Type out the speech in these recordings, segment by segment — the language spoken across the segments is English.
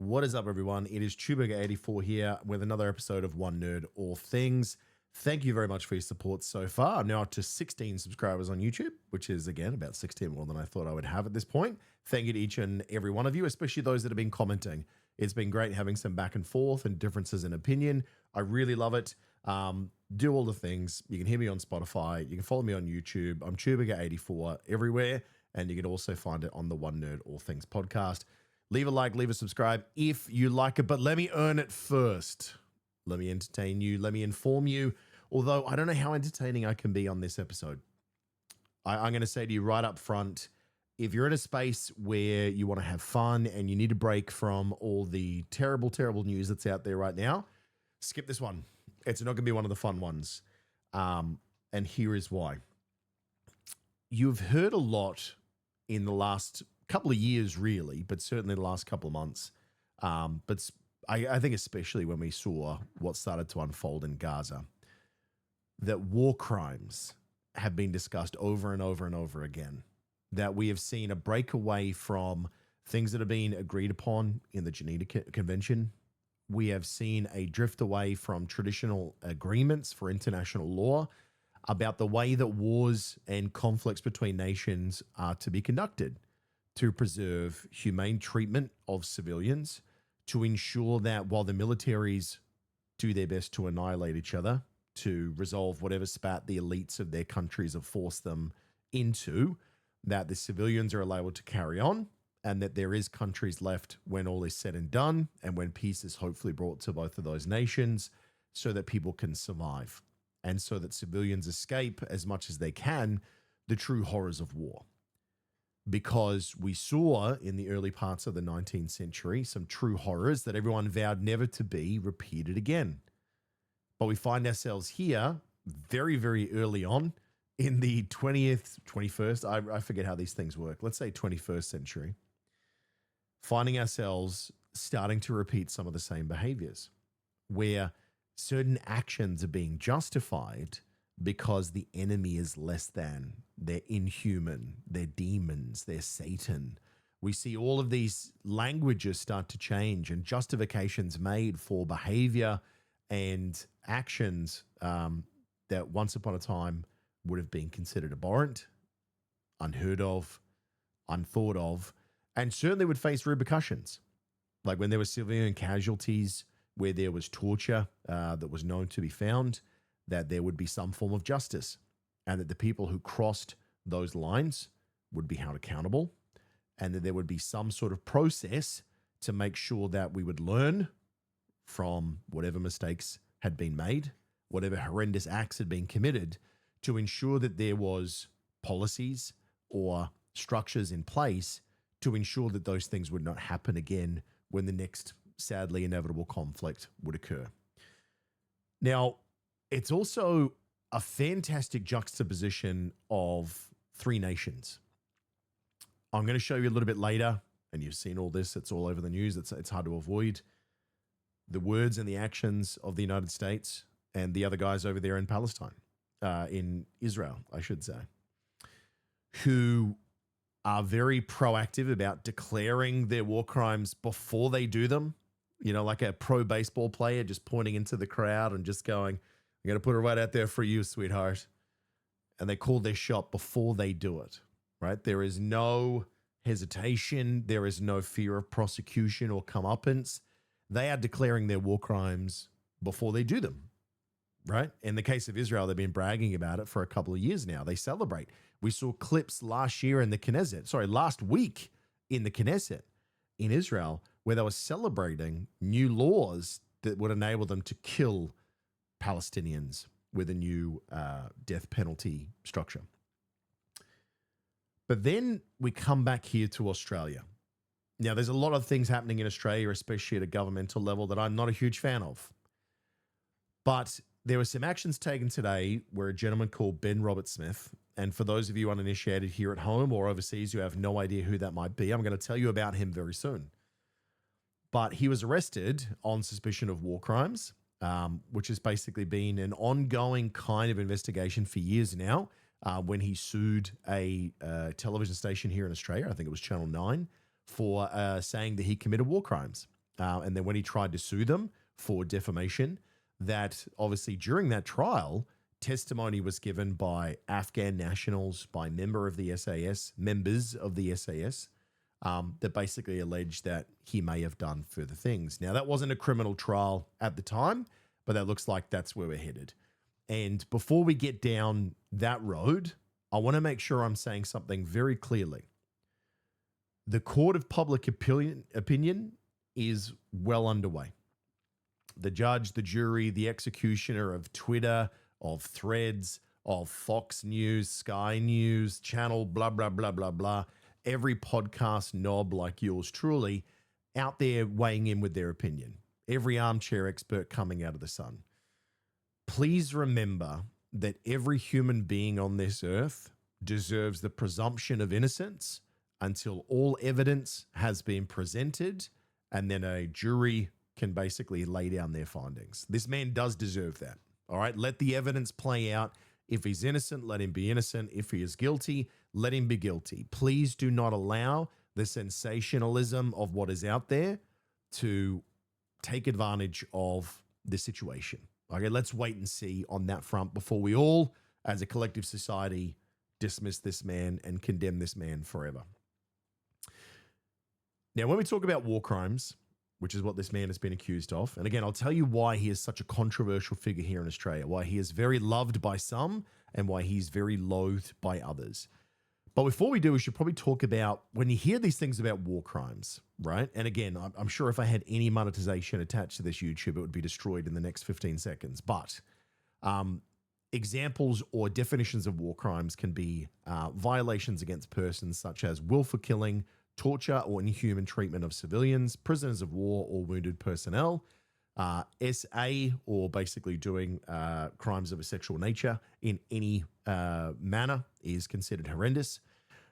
What is up, everyone? It is Chewbagger84 here with another episode of One Nerd All Things. Thank you very much for your support so far. I'm now up to 16 subscribers on YouTube, which is, again, about 16 more than I thought I would have at this point. Thank you to each and every one of you, especially those that have been commenting. It's been great having some back and forth and differences in opinion. I really love it. Do all the things. You can hear me on Spotify. You can follow me on YouTube. I'm Chewbagger84 everywhere. And you can also find it on the One Nerd All Things podcast. Leave a like, leave a subscribe if you like it, but let me earn it first. Let me entertain you. Let me inform you. Although I don't know how entertaining I can be on this episode. I'm going to say to you right up front, if you're in a space where you want to have fun and you need a break from all the terrible, terrible news that's out there right now, skip this one. It's not going to be one of the fun ones. And here is why. You've heard a lot in the last couple of years, really, but certainly the last couple of months. But I think especially when we saw what started to unfold in Gaza, that war crimes have been discussed over and over and over again, that we have seen a breakaway from things that have been agreed upon in the Geneva Convention. We have seen a drift away from traditional agreements for international law about the way that wars and conflicts between nations are to be conducted, to preserve humane treatment of civilians, to ensure that while the militaries do their best to annihilate each other, to resolve whatever spat the elites of their countries have forced them into, that the civilians are allowed to carry on, and that there is countries left when all is said and done, and when peace is hopefully brought to both of those nations, so that people can survive, and so that civilians escape as much as they can the true horrors of war. Because we saw in the early parts of the 19th century some true horrors that everyone vowed never to be repeated again. But we find ourselves here very, very early on in the 20th, 21st, I forget how these things work, let's say 21st century, finding ourselves starting to repeat some of the same behaviors, where certain actions are being justified because the enemy is less than, they're inhuman, they're demons, they're Satan. We see all of these languages start to change and justifications made for behavior and actions that once upon a time would have been considered abhorrent, unheard of, unthought of, and certainly would face repercussions. Like when there were civilian casualties, where there was torture that was known to be found, that there would be some form of justice, and that the people who crossed those lines would be held accountable, and that there would be some sort of process to make sure that we would learn from whatever mistakes had been made, whatever horrendous acts had been committed, to ensure that there was policies or structures in place to ensure that those things would not happen again when the next sadly inevitable conflict would occur. Now, it's also a fantastic juxtaposition of three nations. I'm going to show you a little bit later, and you've seen all this, it's all over the news, it's hard to avoid, the words and the actions of the United States and the other guys over there in Palestine, in Israel, I should say, who are very proactive about declaring their war crimes before they do them. You know, like a pro baseball player just pointing into the crowd and just going, I'm going to put it right out there for you, sweetheart. And they call their shot before they do it, right? There is no hesitation. There is no fear of prosecution or comeuppance. They are declaring their war crimes before they do them, right? In the case of Israel, they've been bragging about it for a couple of years now. They celebrate. We saw clips last week in the Knesset in Israel, where they were celebrating new laws that would enable them to kill Palestinians with a new death penalty structure. But then we come back here to Australia. Now, there's a lot of things happening in Australia, especially at a governmental level, that I'm not a huge fan of. But there were some actions taken today where a gentleman called Ben Roberts-Smith, and for those of you uninitiated here at home or overseas who have no idea who that might be, I'm going to tell you about him very soon. But he was arrested on suspicion of war crimes, which has basically been an ongoing kind of investigation for years now, when he sued a television station here in Australia, I think it was Channel 9, for saying that he committed war crimes. and then when he tried to sue them for defamation, that obviously during that trial, testimony was given by Afghan nationals, by members of the SAS, that basically alleged that he may have done further things. Now, that wasn't a criminal trial at the time, but that looks like that's where we're headed. And before we get down that road, I want to make sure I'm saying something very clearly. The court of public opinion is well underway. The judge, the jury, the executioner of Twitter, of Threads, of Fox News, Sky News, Channel, blah, blah, blah, blah, blah. Every podcast knob like yours truly out there weighing in with their opinion. Every armchair expert coming out of the sun. Please remember that every human being on this earth deserves the presumption of innocence until all evidence has been presented, and then a jury can basically lay down their findings. This man does deserve that. All right, let the evidence play out. If he's innocent, let him be innocent. If he is guilty, let him be guilty. Please do not allow the sensationalism of what is out there to take advantage of the situation. Okay, let's wait and see on that front before we all, as a collective society, dismiss this man and condemn this man forever. Now, when we talk about war crimes, which is what this man has been accused of, and again, I'll tell you why he is such a controversial figure here in Australia, why he is very loved by some and why he's very loathed by others. But before we do, we should probably talk about when you hear these things about war crimes, right? And again, I'm sure if I had any monetization attached to this YouTube, it would be destroyed in the next 15 seconds. But examples or definitions of war crimes can be violations against persons such as willful killing, torture or inhuman treatment of civilians, prisoners of war or wounded personnel, SA, or basically doing crimes of a sexual nature in any manner is considered horrendous.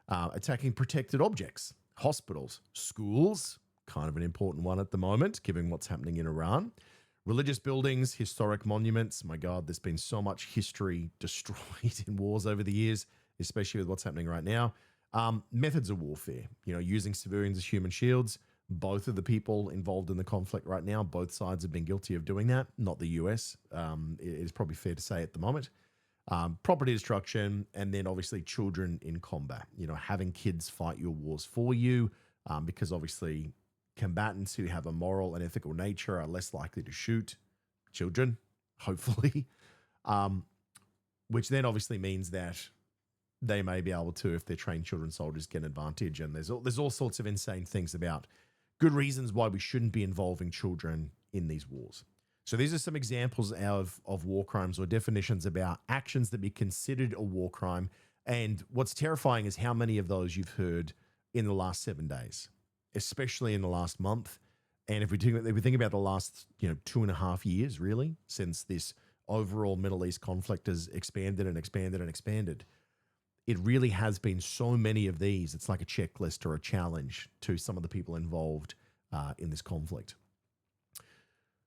Attacking protected objects, hospitals, schools, kind of an important one at the moment, given what's happening in Iran. Religious buildings, historic monuments. My God, there's been so much history destroyed in wars over the years, especially with what's happening right now. Methods of warfare, using civilians as human shields. Both of the people involved in the conflict right now, both sides have been guilty of doing that, not the US. It is probably fair to say at the moment. Property destruction, and then obviously children in combat, having kids fight your wars for you, because obviously combatants who have a moral and ethical nature are less likely to shoot children, hopefully, which then obviously means that they may be able to, if they're trained children soldiers, get an advantage. And there's all sorts of insane things about good reasons why we shouldn't be involving children in these wars. So these are some examples of war crimes or definitions about actions that be considered a war crime. And what's terrifying is how many of those you've heard in the last 7 days, especially in the last month. And if we think about the last 2.5 years, really, since this overall Middle East conflict has expanded and expanded and expanded, it really has been so many of these. It's like a checklist or a challenge to some of the people involved in this conflict.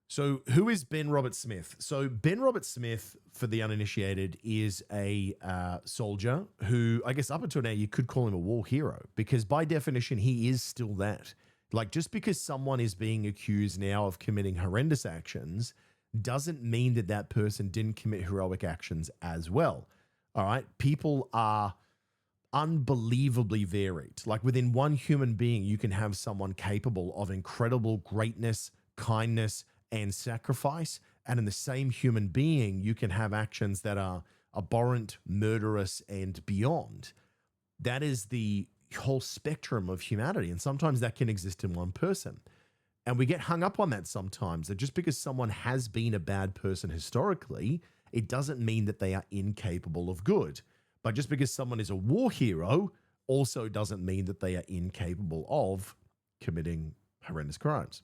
So who is Ben Roberts-Smith? So Ben Roberts-Smith, for the uninitiated, is a soldier who, I guess up until now, you could call him a war hero, because by definition, he is still that. Like, just because someone is being accused now of committing horrendous actions doesn't mean that that person didn't commit heroic actions as well. All right. People are unbelievably varied. Like, within one human being, you can have someone capable of incredible greatness, kindness, and sacrifice. And in the same human being, you can have actions that are abhorrent, murderous, and beyond. That is the whole spectrum of humanity. And sometimes that can exist in one person. And we get hung up on that sometimes, that just because someone has been a bad person historically, it doesn't mean that they are incapable of good. But just because someone is a war hero also doesn't mean that they are incapable of committing horrendous crimes.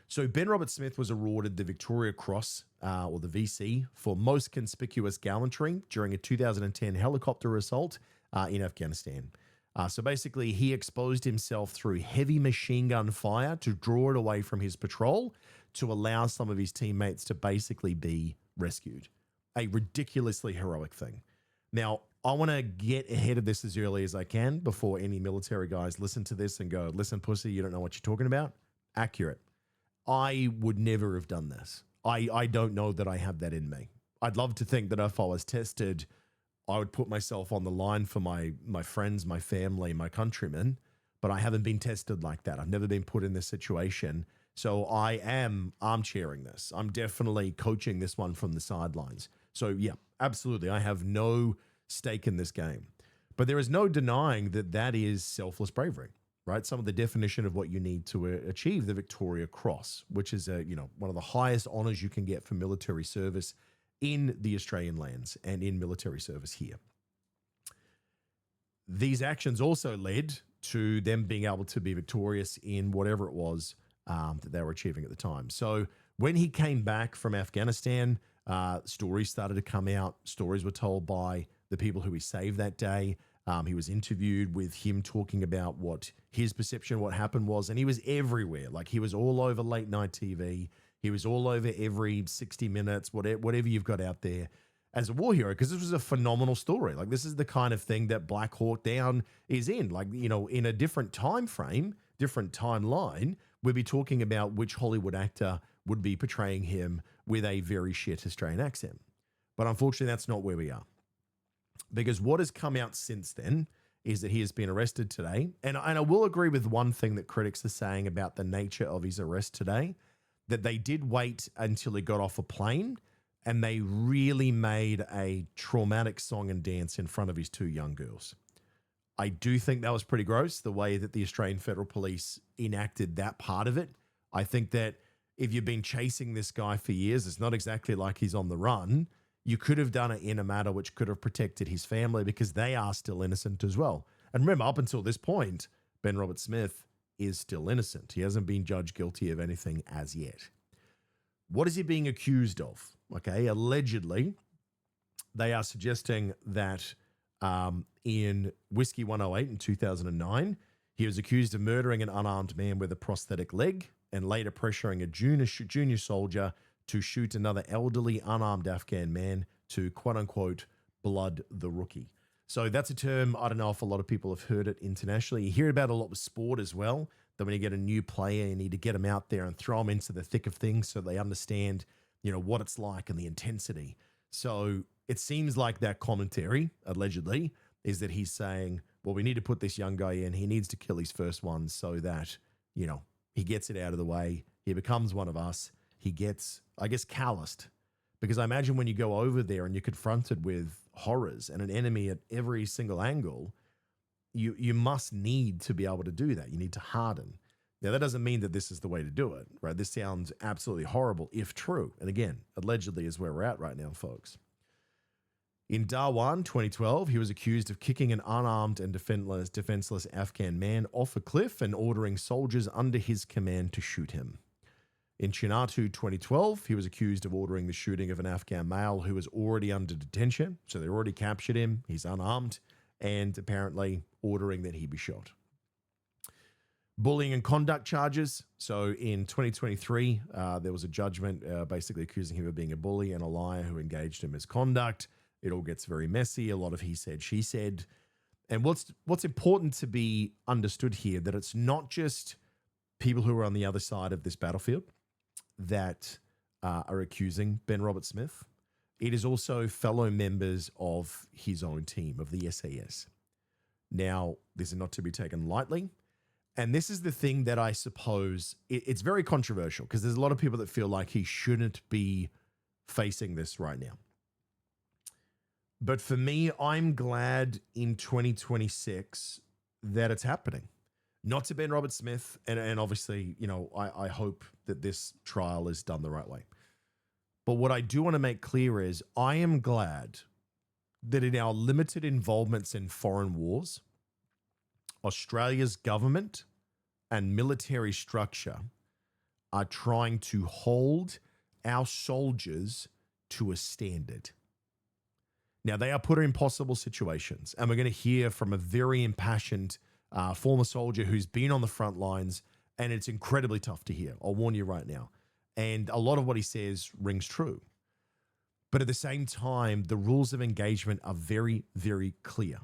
So Ben Roberts-Smith was awarded the Victoria Cross, or the VC, for most conspicuous gallantry during a 2010 helicopter assault in Afghanistan. So basically, he exposed himself through heavy machine gun fire to draw it away from his patrol to allow some of his teammates to basically be rescued. A ridiculously heroic thing. Now, I want to get ahead of this as early as I can before any military guys listen to this and go, listen, pussy, you don't know what you're talking about. accurate. I would never have done this. I don't know that I have that in me. I'd love to think that if I was tested, I would put myself on the line for my friends, my family, my countrymen, but I haven't been tested like that. I've never been put in this situation. So I am armchairing this. I'm definitely coaching this one from the sidelines. So yeah, absolutely. I have no stake in this game. But there is no denying that that is selfless bravery, right? Some of the definition of what you need to achieve the Victoria Cross, which is one of the highest honors you can get for military service in the Australian lands and in military service here. These actions also led to them being able to be victorious in whatever it was that they were achieving at the time. So when he came back from Afghanistan, stories started to come out. Stories were told by the people who he saved that day. He was interviewed with him talking about what his perception of what happened was, and he was everywhere. Like he was all over late night TV. He was all over every 60 Minutes, whatever you've got out there as a war hero, because this was a phenomenal story. Like this is the kind of thing that Black Hawk Down is in. Like, in a different time frame, different timeline, we'd be talking about which Hollywood actor would be portraying him with a very shit Australian accent. But unfortunately, that's not where we are. Because what has come out since then is that he has been arrested today. And I will agree with one thing that critics are saying about the nature of his arrest today, that they did wait until he got off a plane and they really made a traumatic song and dance in front of his two young girls. I do think that was pretty gross, the way that the Australian Federal Police enacted that part of it. I think that if you've been chasing this guy for years, it's not exactly like he's on the run. You could have done it in a manner which could have protected his family because they are still innocent as well. And remember, up until this point, Ben Roberts-Smith is still innocent. He hasn't been judged guilty of anything as yet. What is he being accused of? Okay, allegedly, they are suggesting that in Whiskey 108 in 2009, he was accused of murdering an unarmed man with a prosthetic leg and later pressuring a junior soldier to shoot another elderly unarmed Afghan man to quote unquote blood the rookie. So that's a term, I don't know if a lot of people have heard it internationally. You hear about it a lot with sport as well, that when you get a new player, you need to get them out there and throw them into the thick of things so they understand, what it's like and the intensity. So it seems like that commentary, allegedly, is that he's saying, well, we need to put this young guy in. He needs to kill his first one so that, he gets it out of the way. He becomes one of us. He gets, I guess, calloused. Because I imagine when you go over there and you're confronted with horrors and an enemy at every single angle, you must need to be able to do that. You need to harden. Now, that doesn't mean that this is the way to do it, right? This sounds absolutely horrible if true. And again, allegedly is where we're at right now, folks. In Darwan, 2012, he was accused of kicking an unarmed and defenseless Afghan man off a cliff and ordering soldiers under his command to shoot him. In Chinatu, 2012, he was accused of ordering the shooting of an Afghan male who was already under detention. So they already captured him. He's unarmed and apparently ordering that he be shot. Bullying and conduct charges. So in 2023, there was a judgment basically accusing him of being a bully and a liar who engaged in misconduct. It all gets very messy. A lot of he said, she said. And what's important to be understood here, that it's not just people who are on the other side of this battlefield that are accusing Ben Roberts-Smith. It is also fellow members of his own team, of the SAS. Now, this is not to be taken lightly. And this is the thing that I suppose, it's very controversial because there's a lot of people that feel like he shouldn't be facing this right now. But for me, I'm glad in 2026 that it's happening. Not to Ben Roberts-Smith, and obviously, I hope that this trial is done the right way. But what I do want to make clear is I am glad that in our limited involvements in foreign wars, Australia's government and military structure are trying to hold our soldiers to a standard. Now, they are put in impossible situations, and we're going to hear from a very impassioned former soldier who's been on the front lines, and it's incredibly tough to hear. I'll warn you right now. And a lot of what he says rings true. But at the same time, the rules of engagement are very, very clear.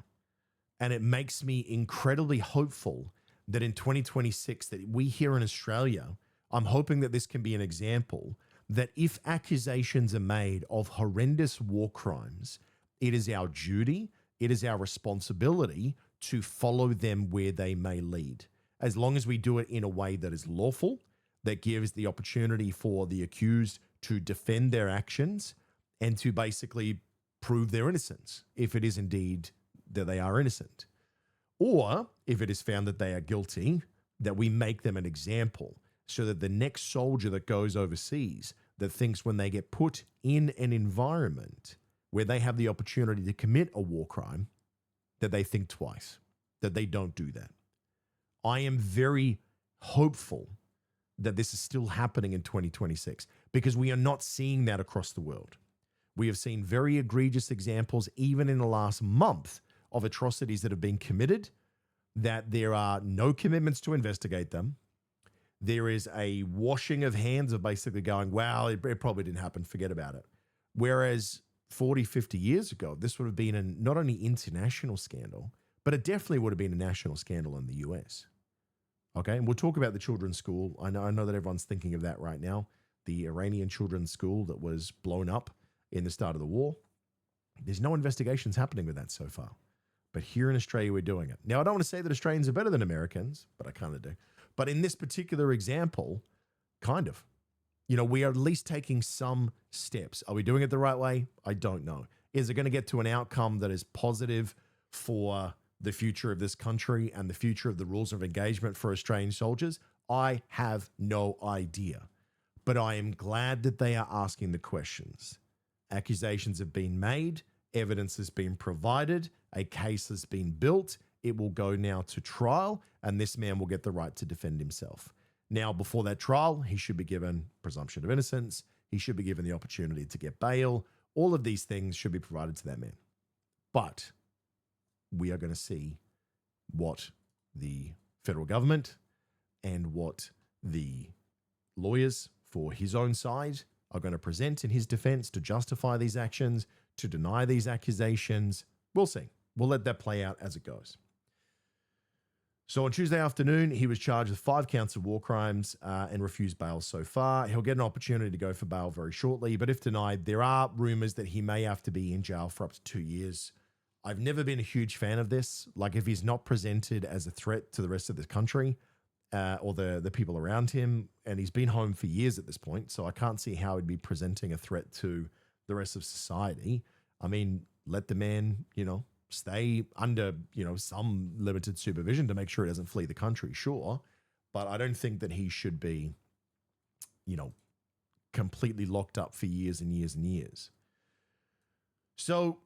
And it makes me incredibly hopeful that in 2026 that we here in Australia I'm hoping that this can be an example that if accusations are made of horrendous war crimes, it is our duty, it is our responsibility to follow them where they may lead. As long as we do it in a way that is lawful, that gives the opportunity for the accused to defend their actions and to basically prove their innocence, if it is indeed that they are innocent. Or if it is found that they are guilty, that we make them an example so that the next soldier that goes overseas that thinks when they get put in an environment where they have the opportunity to commit a war crime, that they think twice, that they don't do that. I am very hopeful that this is still happening in 2026 because we are not seeing that across the world. We have seen very egregious examples, even in the last month, of atrocities that have been committed, that there are no commitments to investigate them. There is a washing of hands of basically going, well, it probably didn't happen, forget about it. Whereas 40, 50 years ago, this would have been not only international scandal, but it definitely would have been a national scandal in the US. Okay, and we'll talk about the children's school. I know that everyone's thinking of that right now. The Iranian children's school that was blown up in the start of the war. There's no investigations happening with that so far. But here in Australia, we're doing it. Now, I don't want to say that Australians are better than Americans, but I kind of do. But in this particular example, kind of. You know, we are at least taking some steps. Are we doing it the right way? I don't know. Is it going to get to an outcome that is positive for the future of this country and the future of the rules of engagement for Australian soldiers? I have no idea. But I am glad that they are asking the questions. Accusations have been made. Evidence has been provided. A case has been built. It will go now to trial, and this man will get the right to defend himself. Now, before that trial, he should be given presumption of innocence. He should be given the opportunity to get bail. All of these things should be provided to that man. But we are going to see what the federal government and what the lawyers for his own side are going to present in his defense to justify these actions, to deny these accusations. We'll see. We'll let that play out as it goes. So on Tuesday afternoon, he was charged with 5 counts of war crimes and refused bail so far. He'll get an opportunity to go for bail very shortly, but if denied, there are rumors that he may have to be in jail for up to 2 years. I've never been a huge fan of this. Like, if he's not presented as a threat to the rest of the country or the people around him, and he's been home for years at this point, so I can't see how he'd be presenting a threat to the rest of society. I mean, let the man, stay under, some limited supervision to make sure he doesn't flee the country, sure. But I don't think that he should be, completely locked up for years and years and years. So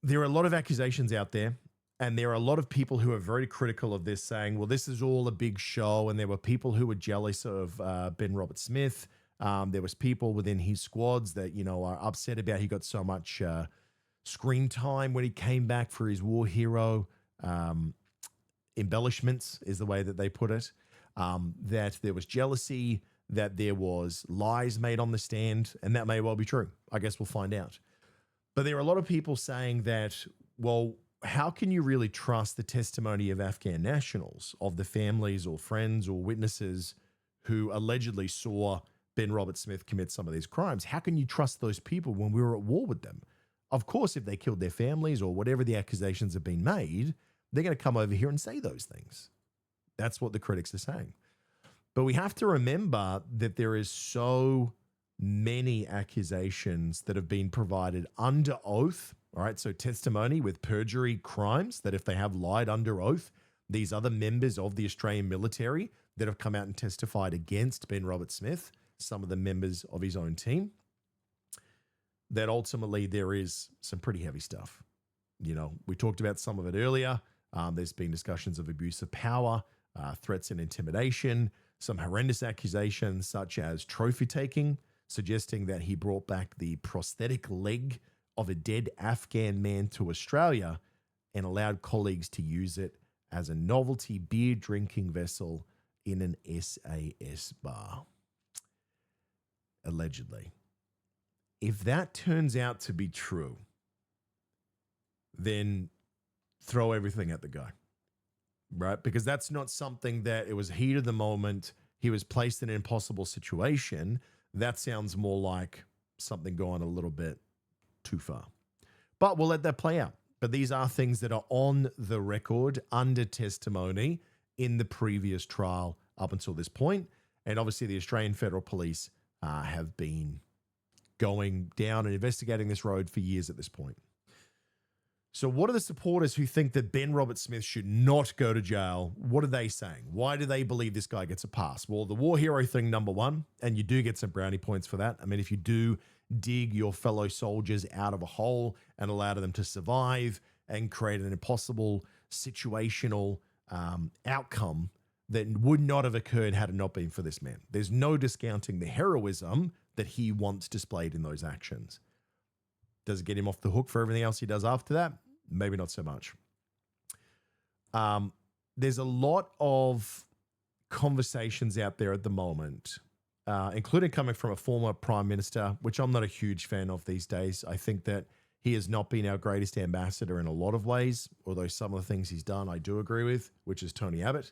there are a lot of accusations out there, and there are a lot of people who are very critical of this, saying, well, this is all a big show. And there were people who were jealous of Ben Roberts-Smith. There was people within his squads that, are upset about he got so much screen time when he came back for his war hero embellishments is the way that they put it, that there was jealousy, that there was lies made on the stand, and that may well be true. I guess we'll find out. But there are a lot of people saying that, well, how can you really trust the testimony of Afghan nationals, of the families or friends or witnesses who allegedly saw Ben Roberts-Smith commit some of these crimes? How can you trust those people when we were at war with them? Of course, if they killed their families or whatever the accusations have been made, they're going to come over here and say those things. That's what the critics are saying. But we have to remember that there is so many accusations that have been provided under oath. All right, so testimony with perjury crimes, that if they have lied under oath, these other members of the Australian military that have come out and testified against Ben Roberts-Smith, some of the members of his own team, that ultimately there is some pretty heavy stuff. We talked about some of it earlier. There's been discussions of abuse of power, threats and intimidation, some horrendous accusations such as trophy taking, suggesting that he brought back the prosthetic leg of a dead Afghan man to Australia and allowed colleagues to use it as a novelty beer drinking vessel in an SAS bar. Allegedly. If that turns out to be true, then throw everything at the guy, right? Because that's not something that it was heat of the moment. he was placed in an impossible situation, that sounds more like something going a little bit too far. But we'll let that play out. But these are things that are on the record under testimony in the previous trial up until this point. And obviously the Australian Federal Police have been going down and investigating this road for years at this point. So what are the supporters who think that Ben Roberts-Smith should not go to jail? What are they saying? Why do they believe this guy gets a pass? Well, the war hero thing, number one, and you do get some brownie points for that. I mean, if you do dig your fellow soldiers out of a hole and allow them to survive and create an impossible situational outcome that would not have occurred had it not been for this man. There's no discounting the heroism that he once displayed in those actions. Does it get him off the hook for everything else he does after that? Maybe not so much. There's a lot of conversations out there at the moment, including coming from a former prime minister, which I'm not a huge fan of these days. I think that he has not been our greatest ambassador in a lot of ways, although some of the things he's done I do agree with, which is Tony Abbott.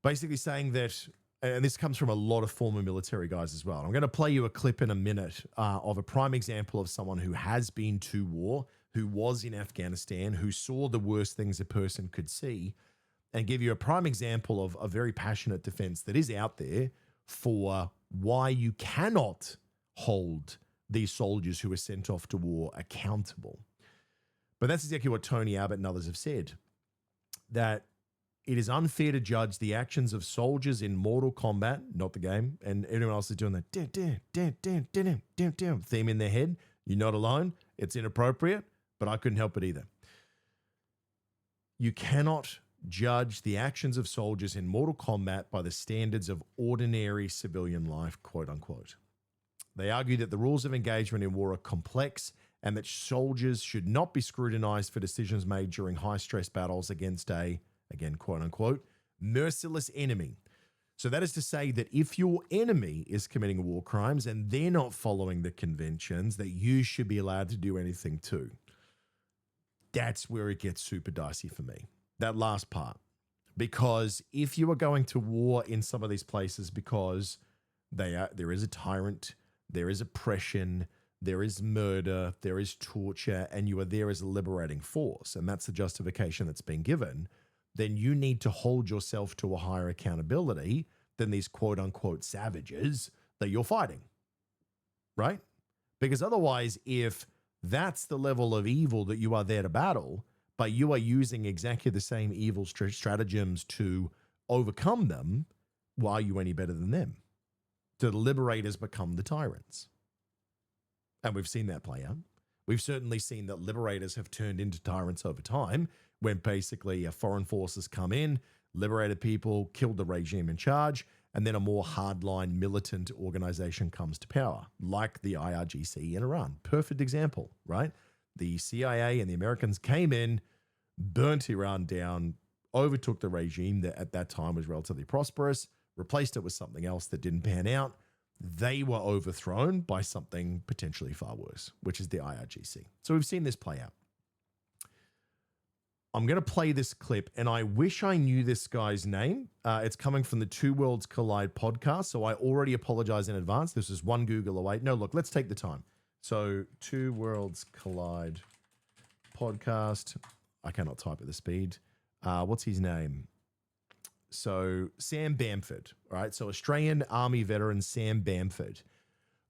Basically saying that, and this comes from a lot of former military guys as well. I'm going to play you a clip in a minute of a prime example of someone who has been to war, who was in Afghanistan, who saw the worst things a person could see, and give you a prime example of a very passionate defense that is out there for why you cannot hold these soldiers who were sent off to war accountable. But that's exactly what Tony Abbott and others have said, that it is unfair to judge the actions of soldiers in Mortal Kombat, not the game, and everyone else is doing that theme in their head. You're not alone. It's inappropriate, but I couldn't help it either. You cannot judge the actions of soldiers in Mortal Kombat by the standards of ordinary civilian life, quote unquote. They argue that the rules of engagement in war are complex and that soldiers should not be scrutinized for decisions made during high-stress battles against a, again, quote unquote, merciless enemy. So that is to say that if your enemy is committing war crimes and they're not following the conventions, that you should be allowed to do anything too. That's where it gets super dicey for me, that last part. Because if you are going to war in some of these places because there is a tyrant, there is oppression, there is murder, there is torture, and you are there as a liberating force, and that's the justification that's been given, then you need to hold yourself to a higher accountability than these quote unquote savages that you're fighting, right? Because otherwise, if that's the level of evil that you are there to battle, but you are using exactly the same evil stratagems to overcome them, why are you any better than them? Do the liberators become the tyrants? And we've seen that play out. We've certainly seen that liberators have turned into tyrants over time when basically foreign forces come in, liberated people, killed the regime in charge, and then a more hardline militant organization comes to power, like the IRGC in Iran. Perfect example, right? The CIA and the Americans came in, burnt Iran down, overtook the regime that at that time was relatively prosperous, replaced it with something else that didn't pan out. They were overthrown by something potentially far worse, which is the IRGC. So we've seen this play out. I'm going to play this clip, and I wish I knew this guy's name. It's coming from the Two Worlds Collide podcast, so I already apologize in advance. This is one Google away. No, look, let's take the time. So Two Worlds Collide podcast. I cannot type at the speed. What's his name? So Sam Bamford, right? So Australian Army veteran Sam Bamford.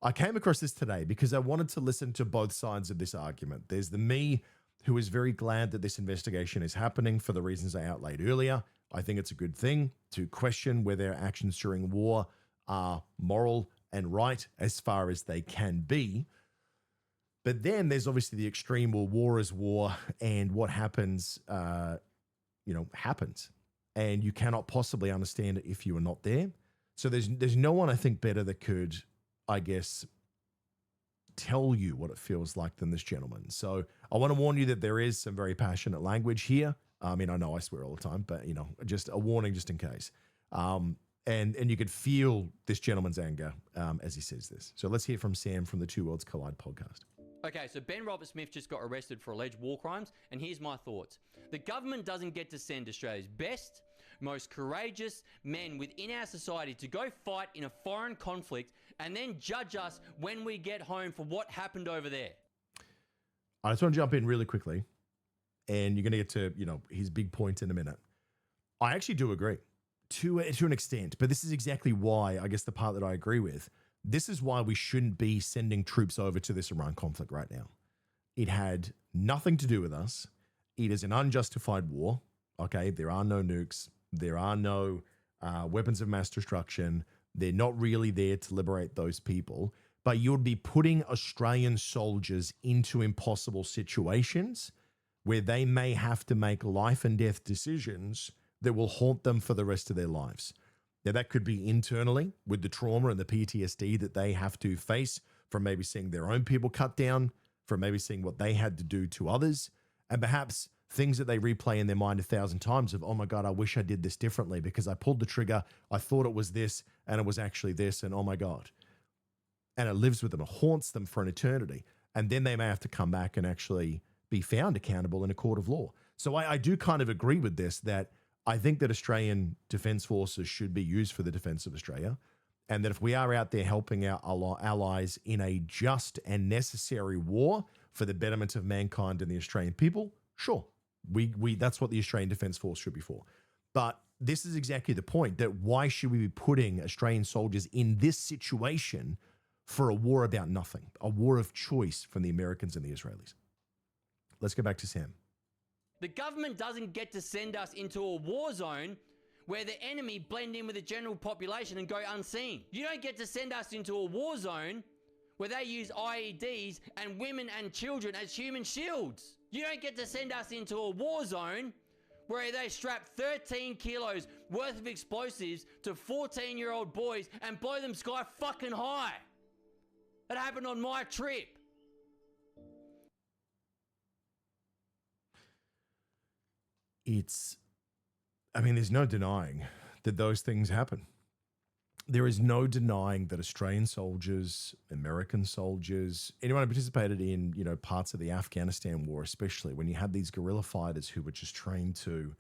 I came across this today because I wanted to listen to both sides of this argument. There's the me who is very glad that this investigation is happening for the reasons I outlaid earlier. I think it's a good thing to question whether actions during war are moral and right as far as they can be. But then there's obviously the extreme where war is war, and what happens, happens. And you cannot possibly understand it if you are not there. So there's no one I think better that could, I guess, tell you what it feels like than this gentleman. So I want to warn you that there is some very passionate language here. I mean, I know I swear all the time, but just a warning just in case. And you could feel this gentleman's anger as he says this. So let's hear from Sam from the Two Worlds Collide podcast. Okay, so Ben Roberts-Smith just got arrested for alleged war crimes, and here's my thoughts. The government doesn't get to send Australia's best, most courageous men within our society to go fight in a foreign conflict and then judge us when we get home for what happened over there. I just want to jump in really quickly, and you're going to get to, his big point in a minute. I actually do agree to an extent, but this is exactly why, I guess the part that I agree with, this is why we shouldn't be sending troops over to this Iran conflict right now. It had nothing to do with us. It is an unjustified war. Okay, there are no nukes. There are no weapons of mass destruction. They're not really there to liberate those people. But you would be putting Australian soldiers into impossible situations where they may have to make life and death decisions that will haunt them for the rest of their lives. Now, that could be internally with the trauma and the PTSD that they have to face from maybe seeing their own people cut down, from maybe seeing what they had to do to others, and perhaps things that they replay in their mind 1,000 times of, oh my God, I wish I did this differently because I pulled the trigger, I thought it was this, and it was actually this, and oh my God. And it lives with them, it haunts them for an eternity. And then they may have to come back and actually be found accountable in a court of law. So I do kind of agree with this, that I think that Australian Defence Forces should be used for the defence of Australia, and that if we are out there helping our allies in a just and necessary war for the betterment of mankind and the Australian people, sure, we that's what the Australian Defence Force should be for. But this is exactly the point, that why should we be putting Australian soldiers in this situation for a war about nothing, a war of choice from the Americans and the Israelis? Let's go back to Sam. The government doesn't get to send us into a war zone where the enemy blend in with the general population and go unseen. You don't get to send us into a war zone where they use IEDs and women and children as human shields. You don't get to send us into a war zone where they strap 13 kilos worth of explosives to 14-year-old boys and blow them sky fucking high. That happened on my trip. There's no denying that those things happen. There is no denying that Australian soldiers, American soldiers, anyone who participated in, parts of the Afghanistan war, especially when you had these guerrilla fighters who were just trained to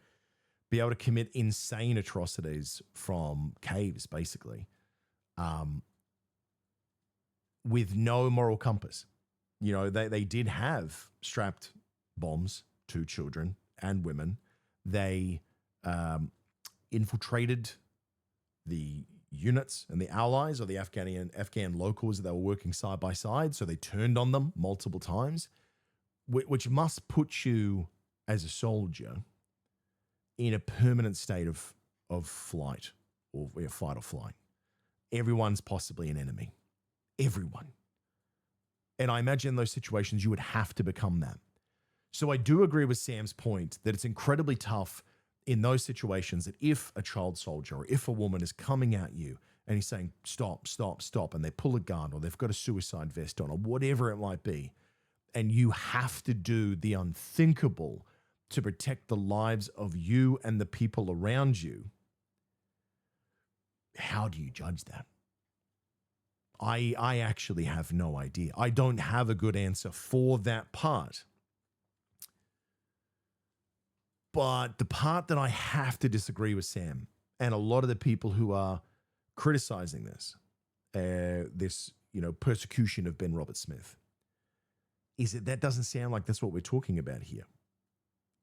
be able to commit insane atrocities from caves, basically, with no moral compass. They did have strapped bombs to children and women. They infiltrated the units and the allies or the Afghan locals that they were working side by side. So they turned on them multiple times, which must put you as a soldier in a permanent state of flight or fight or flight. Everyone's possibly an enemy. Everyone. And I imagine in those situations you would have to become that. So I do agree with Sam's point that it's incredibly tough in those situations that if a child soldier or if a woman is coming at you and he's saying, stop, stop, stop, and they pull a gun or they've got a suicide vest on or whatever it might be, and you have to do the unthinkable to protect the lives of you and the people around you, how do you judge that? I actually have no idea. I don't have a good answer for that part. But the part that I have to disagree with Sam and a lot of the people who are criticizing this persecution of Ben Roberts-Smith, is that doesn't sound like that's what we're talking about here.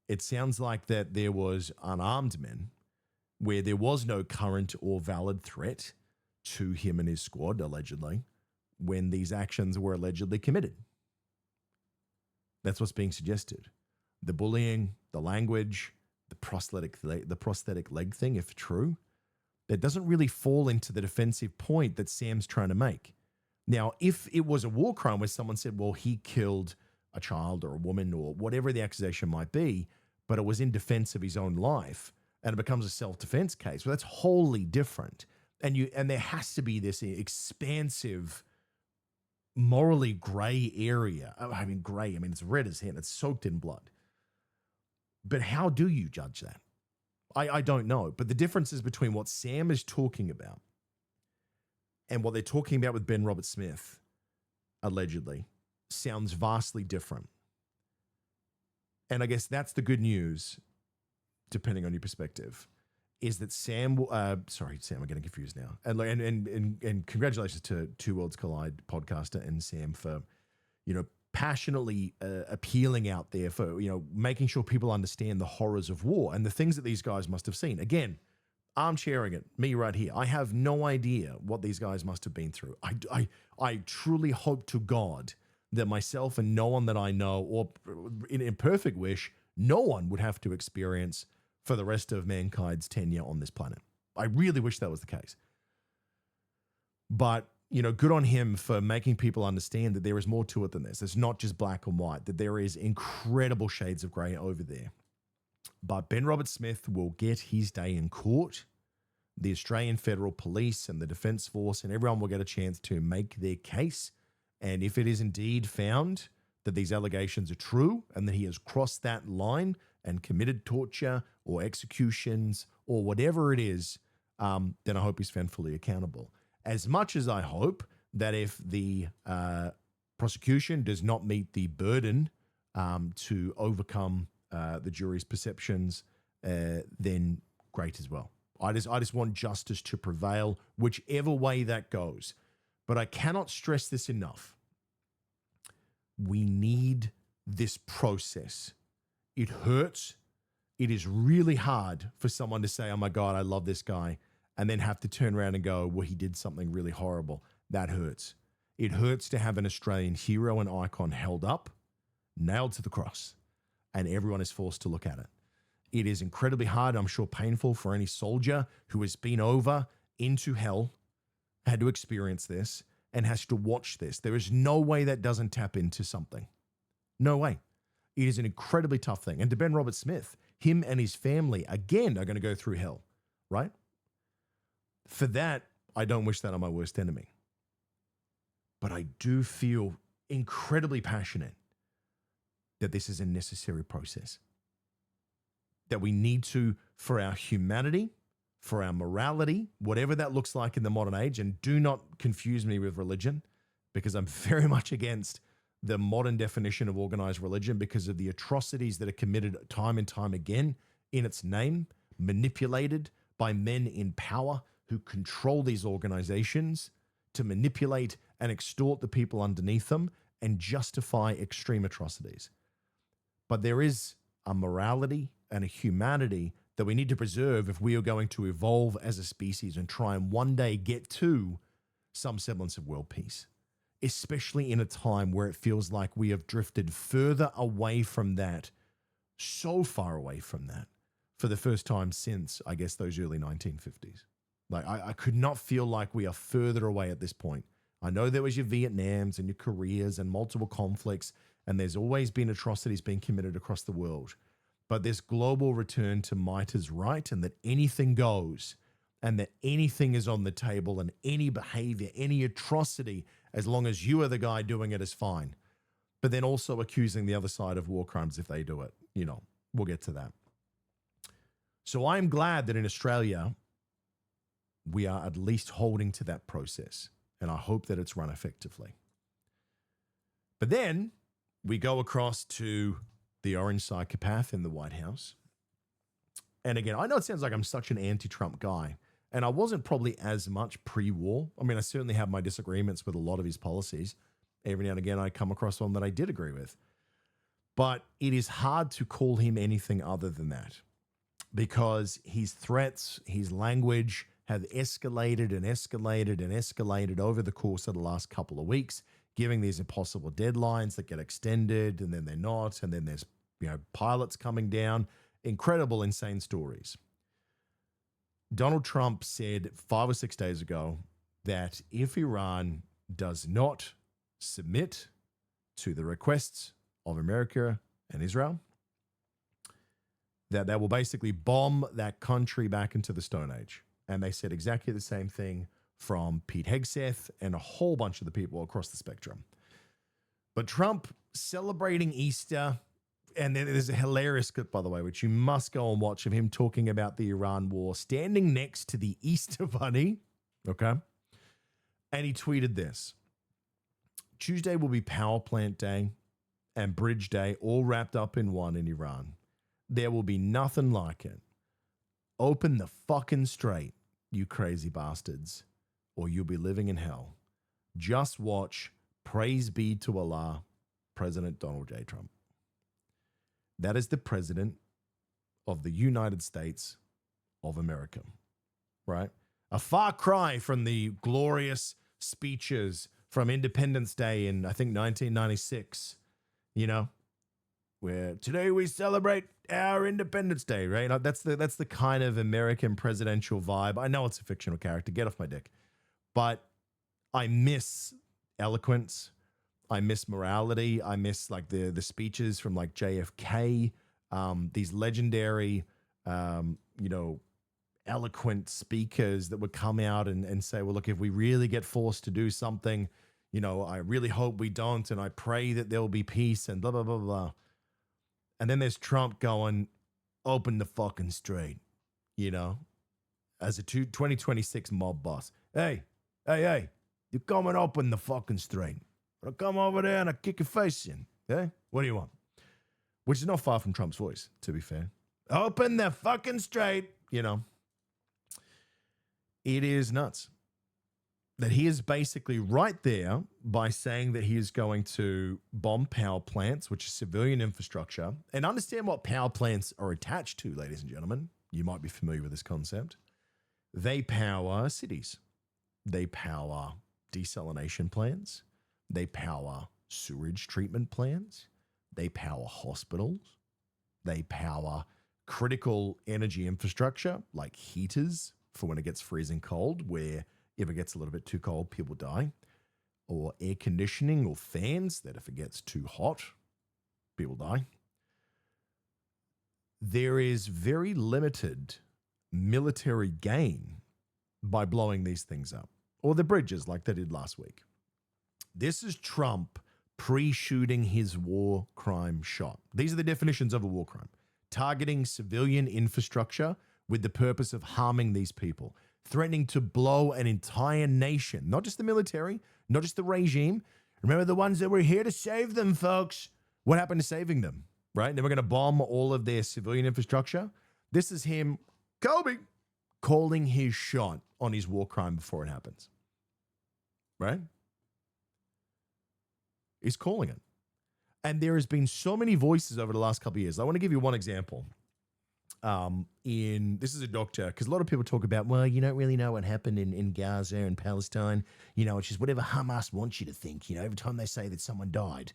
It sounds like that there was unarmed men where there was no current or valid threat to him and his squad, allegedly, when these actions were allegedly committed. That's what's being suggested. The bullying, the language, the prosthetic leg thing, if true, that doesn't really fall into the defensive point that Sam's trying to make. Now, if it was a war crime where someone said, well, he killed a child or a woman or whatever the accusation might be, but it was in defense of his own life and it becomes a self-defense case, well, that's wholly different. And there has to be this expansive, morally gray area. Gray, it's red as hell. It's soaked in blood. But how do you judge that? I don't know. But the differences between what Sam is talking about and what they're talking about with Ben Roberts-Smith, allegedly, sounds vastly different. And I guess that's the good news, depending on your perspective, is that Sam, sorry, Sam, I'm getting confused now. And congratulations to Two Worlds Collide podcaster and Sam for, passionately appealing out there for, making sure people understand the horrors of war and the things that these guys must have seen. Again, armchairing it, me right here. I have no idea what these guys must have been through. I truly hope to God that myself and no one that I know, or in perfect wish, no one would have to experience for the rest of mankind's tenure on this planet. I really wish that was the case. But, good on him for making people understand that there is more to it than this. It's not just black and white, that there is incredible shades of grey over there. But Ben Roberts-Smith will get his day in court. The Australian Federal Police and the Defence Force and everyone will get a chance to make their case. And if it is indeed found that these allegations are true and that he has crossed that line and committed torture or executions or whatever it is, then I hope he's found fully accountable. As much as I hope that if the prosecution does not meet the burden to overcome the jury's perceptions, then great as well. I just want justice to prevail, whichever way that goes. But I cannot stress this enough. We need this process. It hurts. It is really hard for someone to say, oh my God, I love this guy, and then have to turn around and go, well, he did something really horrible. That hurts. It hurts to have an Australian hero and icon held up, nailed to the cross, and everyone is forced to look at it. It is incredibly hard, I'm sure painful for any soldier who has been over into hell, had to experience this, and has to watch this. There is no way that doesn't tap into something. No way. It is an incredibly tough thing. And to Ben Roberts-Smith, him and his family, again, are going to go through hell, right? For that, I don't wish that on my worst enemy. But I do feel incredibly passionate that this is a necessary process. That we need to, for our humanity, for our morality, whatever that looks like in the modern age, and do not confuse me with religion, because I'm very much against the modern definition of organized religion because of the atrocities that are committed time and time again in its name, manipulated by men in power who control these organizations to manipulate and extort the people underneath them and justify extreme atrocities. But there is a morality and a humanity that we need to preserve if we are going to evolve as a species and try and one day get to some semblance of world peace, especially in a time where it feels like we have drifted further away from that, so far away from that, for the first time since, I guess, those early 1950s. Like, I could not feel like we are further away at this point. I know there was your Vietnams and your Koreas and multiple conflicts, and there's always been atrocities being committed across the world. But this global return to might is right, and that anything goes, and that anything is on the table, and any behavior, any atrocity, as long as you are the guy doing it, is fine. But then also accusing the other side of war crimes if they do it. We'll get to that. So I'm glad that in Australia, we are at least holding to that process, and I hope that it's run effectively. But then we go across to the orange psychopath in the White House. And again, I know it sounds like I'm such an anti-Trump guy, and I wasn't probably as much pre-war. I mean, I certainly have my disagreements with a lot of his policies. Every now and again, I come across one that I did agree with. But it is hard to call him anything other than that, because his threats, his language have escalated and escalated and escalated over the course of the last couple of weeks, giving these impossible deadlines that get extended and then they're not, and then there's pilots coming down. Incredible, insane stories. Donald Trump said 5 or 6 days ago that if Iran does not submit to the requests of America and Israel, that they will basically bomb that country back into the Stone Age. And they said exactly the same thing from Pete Hegseth and a whole bunch of the people across the spectrum. But Trump celebrating Easter, and then there's a hilarious clip, by the way, which you must go and watch, of him talking about the Iran war, standing next to the Easter Bunny, okay? And he tweeted this: Tuesday will be Power Plant Day and Bridge Day all wrapped up in one in Iran. There will be nothing like it. Open the fucking straight, you crazy bastards, or you'll be living in hell. Just watch, praise be to Allah, President Donald J. Trump. That is the president of the United States of America, right? A far cry from the glorious speeches from Independence Day in, I think, 1996, you know, where today we celebrate our Independence Day, right? That's the kind of American presidential vibe. I know it's a fictional character. Get off my dick. But I miss eloquence. I miss morality. I miss like the speeches from like JFK, these legendary, eloquent speakers that would come out and say, well, look, if we really get forced to do something, I really hope we don't. And I pray that there will be peace and blah, blah, blah, blah. And then there's Trump going, open the fucking straight, as a 2026 mob boss. Hey, you come and open the fucking straight. I'll come over there and I'll kick your face in. Okay? What do you want? Which is not far from Trump's voice, to be fair. Open the fucking straight, It is nuts that he is basically right there by saying that he is going to bomb power plants, which is civilian infrastructure. And understand what power plants are attached to, ladies and gentlemen. You might be familiar with this concept. They power cities. They power desalination plants. They power sewage treatment plants. They power hospitals. They power critical energy infrastructure like heaters for when it gets freezing cold, where if it gets a little bit too cold, people die. Or air conditioning or fans that if it gets too hot, people die. There is very limited military gain by blowing these things up. Or the bridges like they did last week. This is Trump pre-shooting his war crime shot. These are the definitions of a war crime. Targeting civilian infrastructure with the purpose of harming these people. Threatening to blow an entire nation. Not just the military, not just the regime. Remember the ones that were here to save them, folks. What happened to saving them, right? Then we're going to bomb all of their civilian infrastructure. This is him, Kobe, calling his shot on his war crime before it happens. Right? He's calling it. And there has been so many voices over the last couple of years. I want to give you one example. This is a doctor, because a lot of people talk about, well, you don't really know what happened in Gaza and Palestine. It's just whatever Hamas wants you to think, every time they say that someone died.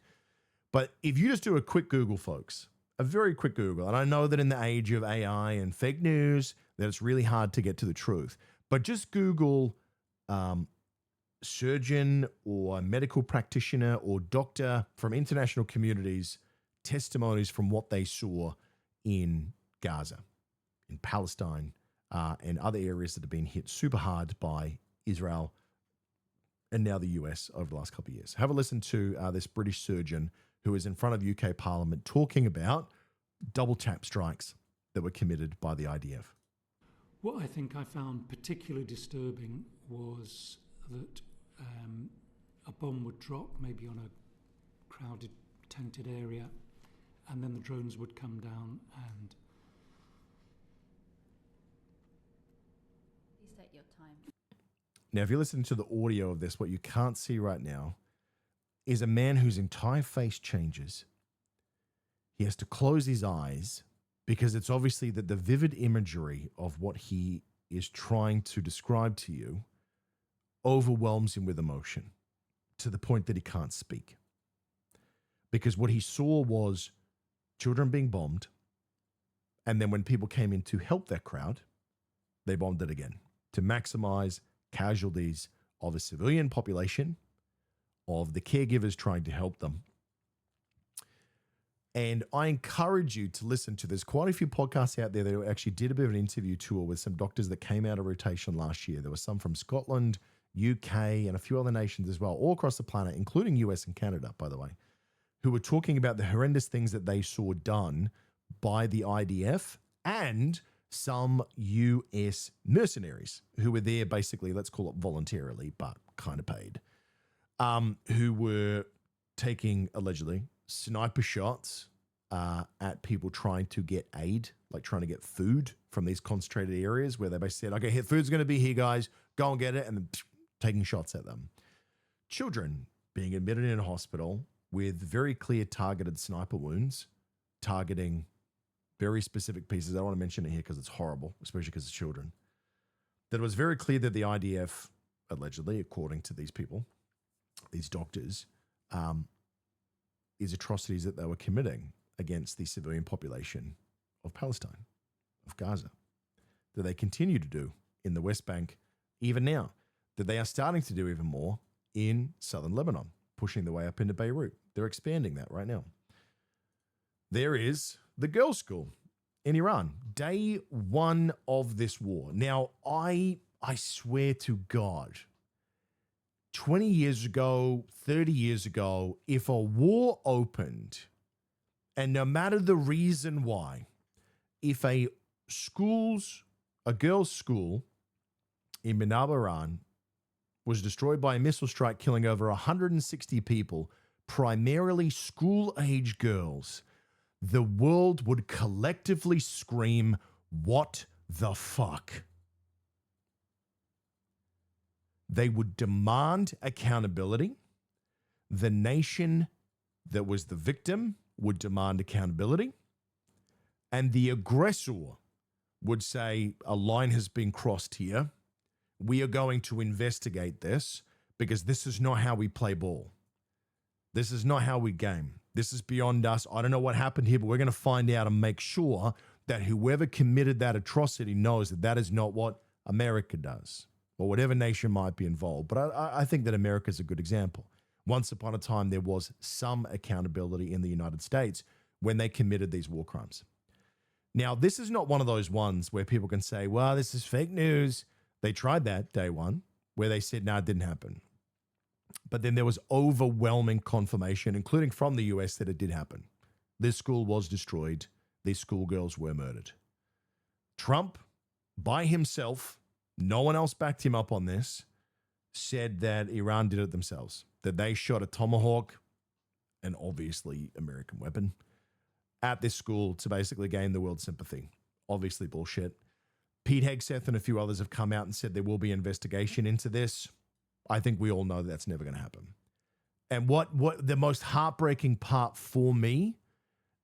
But if you just do a quick Google, folks, a very quick Google, and I know that in the age of AI and fake news, that it's really hard to get to the truth. But just Google surgeon or medical practitioner or doctor from international communities, testimonies from what they saw in Gaza, in Palestine, and other areas that have been hit super hard by Israel and now the US over the last couple of years. Have a listen to this British surgeon who is in front of UK Parliament talking about double tap strikes that were committed by the IDF. What I think I found particularly disturbing was that a bomb would drop maybe on a crowded, tented area, and then the drones would come down and... Please take your time. Now, if you listen to the audio of this, what you can't see right now is a man whose entire face changes. He has to close his eyes because it's obviously that the vivid imagery of what he is trying to describe to you overwhelms him with emotion to the point that he can't speak. Because what he saw was children being bombed, and then when people came in to help that crowd, they bombed it again to maximize casualties of a civilian population, of the caregivers trying to help them. And I encourage you to listen to, there's quite a few podcasts out there that actually did a bit of an interview tour with some doctors that came out of rotation last year. There were some from Scotland, UK, and a few other nations as well, all across the planet, including US and Canada, by the way, who were talking about the horrendous things that they saw done by the IDF and some US mercenaries who were there basically, let's call it voluntarily, but kind of paid, who were taking, allegedly, sniper shots at people trying to get aid, like trying to get food from these concentrated areas where they basically said, okay, food's going to be here, guys, go and get it, and then taking shots at them. Children being admitted in a hospital with very clear targeted sniper wounds, targeting very specific pieces. I don't want to mention it here because it's horrible, especially because it's children. That it was very clear that the IDF, allegedly, according to these people, these doctors, is atrocities that they were committing against the civilian population of Palestine, of Gaza, that they continue to do in the West Bank even now, that they are starting to do even more in southern Lebanon, pushing their way up into Beirut. They're expanding that right now. There is the girls' school in Iran, day one of this war. Now, I swear to God, 20 years ago, 30 years ago, if a war opened, and no matter the reason why, if a girls' school in Manab, Iran, was destroyed by a missile strike, killing over 160 people, primarily school-age girls, the world would collectively scream, "What the fuck?" They would demand accountability. The nation that was the victim would demand accountability. And the aggressor would say, a line has been crossed here. We are going to investigate this because this is not how we play ball. This is not how we game. This is beyond us. I don't know what happened here, but we're going to find out and make sure that whoever committed that atrocity knows that that is not what America does, or whatever nation might be involved. But I think that America is a good example. Once upon a time, there was some accountability in the United States when they committed these war crimes. Now, this is not one of those ones where people can say, well, this is fake news. They tried that day one, where they said, no, it didn't happen. But then there was overwhelming confirmation, including from the US, that it did happen. This school was destroyed. These schoolgirls were murdered. Trump, by himself, no one else backed him up on this, said that Iran did it themselves, that they shot a Tomahawk, an obviously American weapon, at this school to basically gain the world's sympathy. Obviously bullshit. Pete Hegseth and a few others have come out and said there will be investigation into this. I think we all know that's never going to happen. And what the most heartbreaking part for me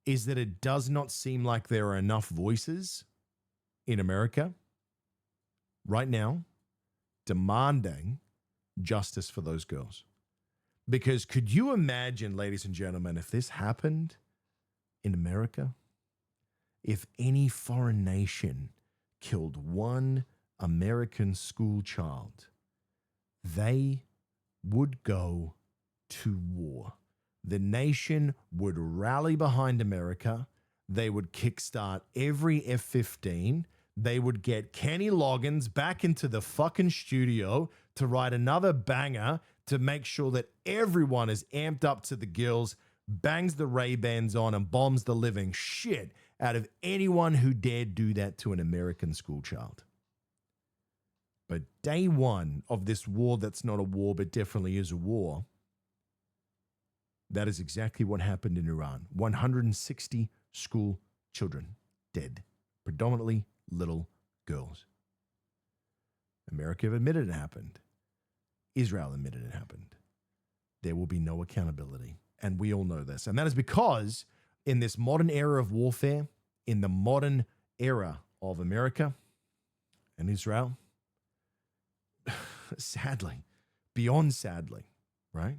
is that it does not seem like there are enough voices in America right now demanding justice for those girls. Because could you imagine, ladies and gentlemen, if this happened in America? If any foreign nation killed one American school child, they would go to war. The nation would rally behind America. They would kickstart every F-15. They would get Kenny Loggins back into the fucking studio to write another banger to make sure that everyone is amped up to the gills, bangs the Ray-Bans on, and bombs the living shit out of anyone who dared do that to an American school child. But day one of this war that's not a war, but definitely is a war, that is exactly what happened in Iran. 160 school children dead, predominantly little girls. America admitted it happened. Israel admitted it happened. There will be no accountability. And we all know this. And that is because in this modern era of warfare, in the modern era of America and Israel, sadly, beyond sadly, right?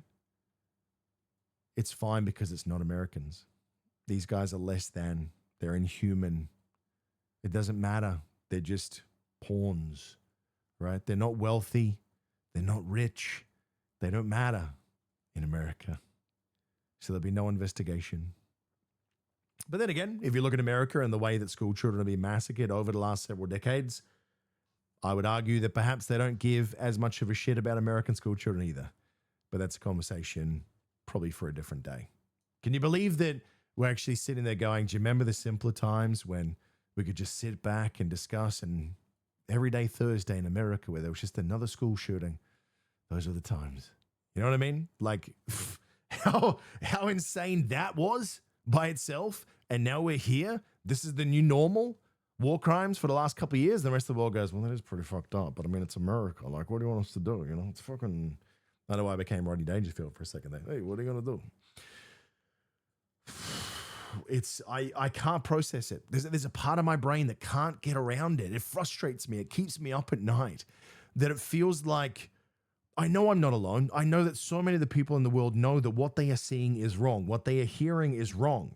It's fine because it's not Americans. These guys are less than. They're inhuman. It doesn't matter. They're just pawns, right? They're not wealthy. They're not rich. They don't matter in America. So there'll be no investigation. But then again, if you look at America and the way that school children have been massacred over the last several decades, I would argue that perhaps they don't give as much of a shit about American school children either. But that's a conversation probably for a different day. Can you believe that we're actually sitting there going, do you remember the simpler times when we could just sit back and discuss, and every day Thursday in America where there was just another school shooting? Those are the times. You know what I mean? Like how insane that was by itself, And now we're here. This is the new normal. War crimes for the last couple of years. The rest of the world goes, well, that is pretty fucked up. But I mean, it's America. Like, what do you want us to do? You know, it's fucking. I know why I became Rodney Dangerfield for a second there. Hey, what are you gonna do? I can't process it. There's a part of my brain that can't get around it. It frustrates me. It keeps me up at night. That it feels like I know I'm not alone. I know that so many of the people in the world know that what they are seeing is wrong. What they are hearing is wrong.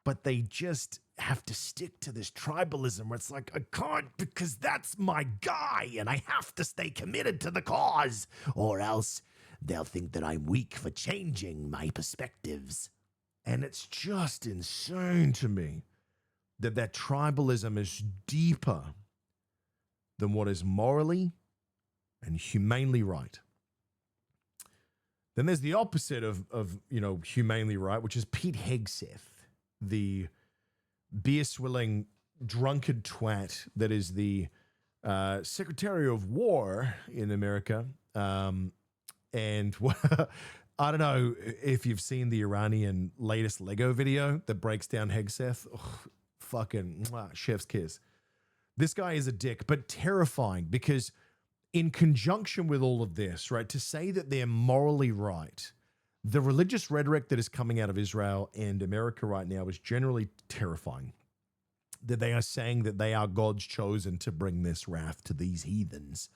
But they just have to stick to this tribalism where it's like, I can't because that's my guy and I have to stay committed to the cause or else they'll think that I'm weak for changing my perspectives. And it's just insane to me that tribalism is deeper than what is morally and humanely right. Then there's the opposite of humanely right, which is Pete Hegseth, the beer-swilling drunkard twat that is the Secretary of War in America. And I don't know if you've seen the Iranian latest Lego video that breaks down Hegseth. Fucking chef's kiss. This guy is a dick, but terrifying because in conjunction with all of this, right, to say that they're morally right, the religious rhetoric that is coming out of Israel and America right now is generally terrifying. That they are saying that they are God's chosen to bring this wrath to these heathens.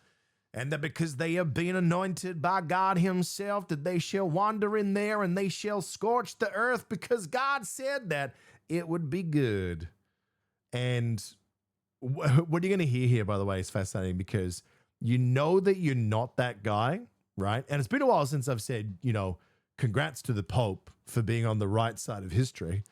And that because they have been anointed by God himself, that they shall wander in there and they shall scorch the earth because God said that it would be good. And what you're going to hear here, by the way, is fascinating because you know that you're not that guy, right? And it's been a while since I've said, congrats to the Pope for being on the right side of history.